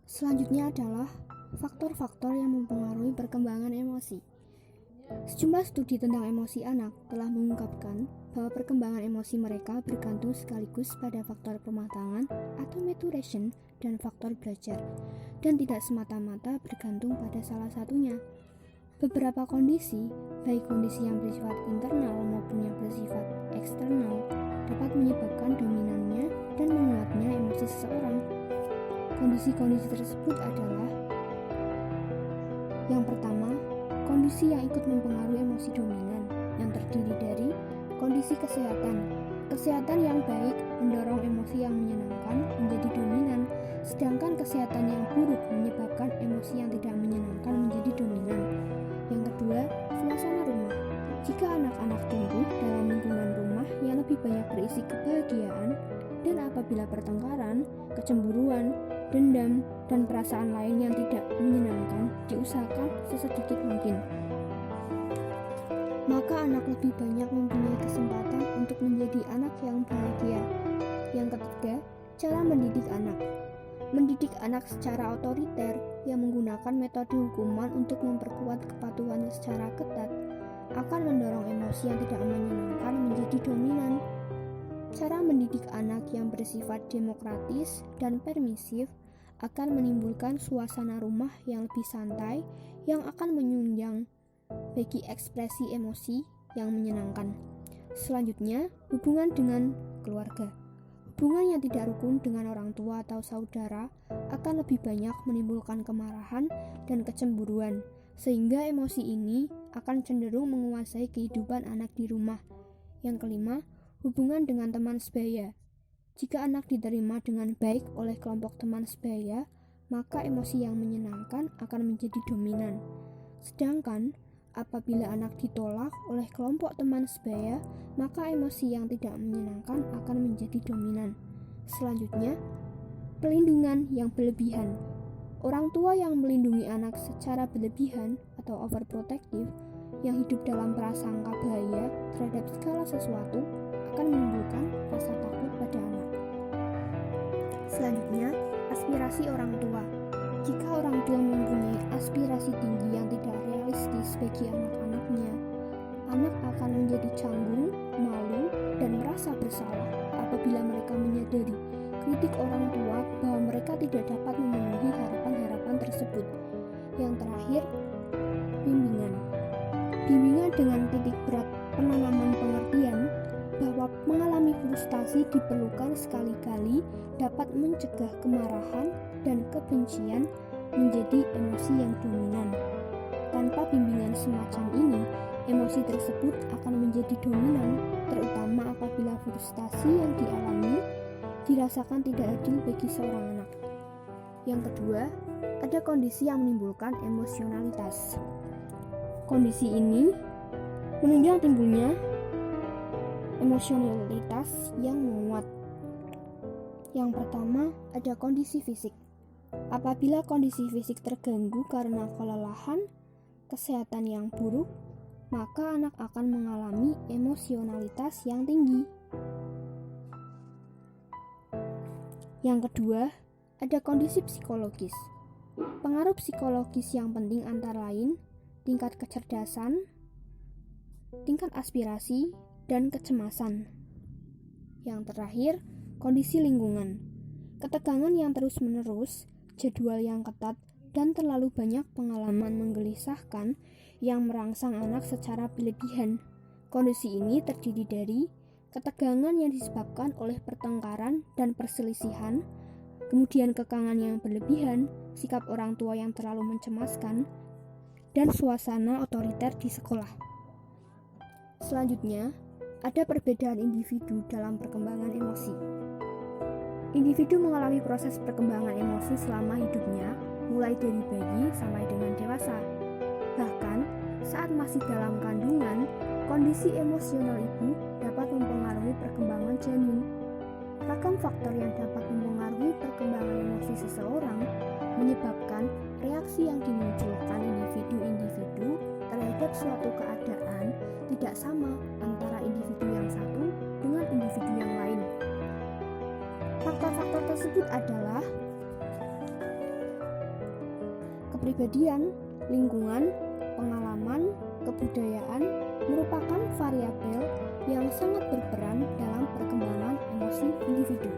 Selanjutnya adalah faktor-faktor yang mempengaruhi perkembangan emosi. Sejumlah studi tentang emosi anak telah mengungkapkan bahwa perkembangan emosi mereka bergantung sekaligus pada faktor pematangan atau maturation dan faktor belajar, dan tidak semata-mata bergantung pada salah satunya. Beberapa kondisi, baik kondisi yang bersifat internal maupun yang bersifat eksternal, dapat menyebabkan dominannya dan menguatnya emosi seseorang. Kondisi-kondisi tersebut adalah: yang pertama, kondisi yang ikut mempengaruhi emosi dominan, yang terdiri dari kondisi kesehatan. Kesehatan yang baik mendorong emosi yang menyenangkan menjadi dominan, sedangkan kesehatan yang buruk menyebabkan emosi yang tidak menyenangkan menjadi dominan. Yang kedua, suasana rumah. Jika anak-anak tumbuh dalam lingkungan rumah yang lebih banyak berisi kebahagiaan, dan apabila pertengkaran, kecemburuan, dendam, dan perasaan lain yang tidak menyenangkan diusahakan sesedikit mungkin, maka anak lebih banyak mempunyai kesempatan untuk menjadi anak yang bahagia. Yang ketiga, cara mendidik anak. Mendidik anak secara otoriter yang menggunakan metode hukuman untuk memperkuat kepatuhan secara ketat akan mendorong emosi yang tidak menyenangkan menjadi dominan. Cara mendidik anak yang bersifat demokratis dan permisif akan menimbulkan suasana rumah yang lebih santai yang akan menyunjang bagi ekspresi emosi yang menyenangkan. Selanjutnya, hubungan dengan keluarga. Hubungan yang tidak rukun dengan orang tua atau saudara akan lebih banyak menimbulkan kemarahan dan kecemburuan, sehingga emosi ini akan cenderung menguasai kehidupan anak di rumah. Yang kelima, hubungan dengan teman sebaya. Jika anak diterima dengan baik oleh kelompok teman sebaya, maka emosi yang menyenangkan akan menjadi dominan. Sedangkan apabila anak ditolak oleh kelompok teman sebaya, maka emosi yang tidak menyenangkan akan menjadi dominan. Selanjutnya, pelindungan yang berlebihan. Orang tua yang melindungi anak secara berlebihan atau overprotective, yang hidup dalam prasangka bahaya terhadap segala sesuatu, akan menimbulkan rasa takut pada anak. Selanjutnya, aspirasi orang tua. Jika orang tua mempunyai aspirasi tinggi yang tidak realistis bagi anak-anaknya, anak akan menjadi canggung, malu, dan merasa bersalah apabila mereka menyadari kritik orang tua bahwa mereka tidak dapat memenuhi harapan-harapan tersebut. Yang terakhir, bimbingan. Bimbingan dengan titik berat penanaman pengertian bahwa mengalami frustasi diperlukan sekali-kali dapat mencegah kemarahan dan kebencian menjadi emosi yang dominan. Tanpa bimbingan semacam ini, emosi tersebut akan menjadi dominan, terutama apabila frustasi yang dialami dirasakan tidak adil bagi seorang anak. Yang kedua, ada kondisi yang menimbulkan emosionalitas. Kondisi ini menunjang timbulnya emosionalitas yang menguat. Yang pertama, ada kondisi fisik. Apabila kondisi fisik terganggu karena kelelahan, kesehatan yang buruk, maka anak akan mengalami emosionalitas yang tinggi. Yang kedua, ada kondisi psikologis. Pengaruh psikologis yang penting antara lain tingkat kecerdasan, tingkat aspirasi, dan kecemasan. Yang terakhir, kondisi lingkungan. Ketegangan yang terus-menerus, jadwal yang ketat, dan terlalu banyak pengalaman menggelisahkan yang merangsang anak secara berlebihan. Kondisi ini terdiri dari ketegangan yang disebabkan oleh pertengkaran dan perselisihan, kemudian kekangan yang berlebihan, sikap orang tua yang terlalu mencemaskan, dan suasana otoriter di sekolah. Selanjutnya, ada perbedaan individu dalam perkembangan emosi. Individu mengalami proses perkembangan emosi selama hidupnya, mulai dari bayi sampai dengan dewasa. Bahkan, saat masih dalam kandungan, kondisi emosional ibu dapat mempengaruhi perkembangan janin. Ragam faktor yang dapat mempengaruhi perkembangan emosi seseorang menyebabkan reaksi yang dimunculkan individu-individu terhadap suatu keadaan tidak sama antara individu yang satu dengan individu yang lain. Faktor-faktor tersebut adalah Kepribadian, lingkungan, pengalaman, kebudayaan merupakan variabel yang sangat berperan dalam perkembangan emosi individu.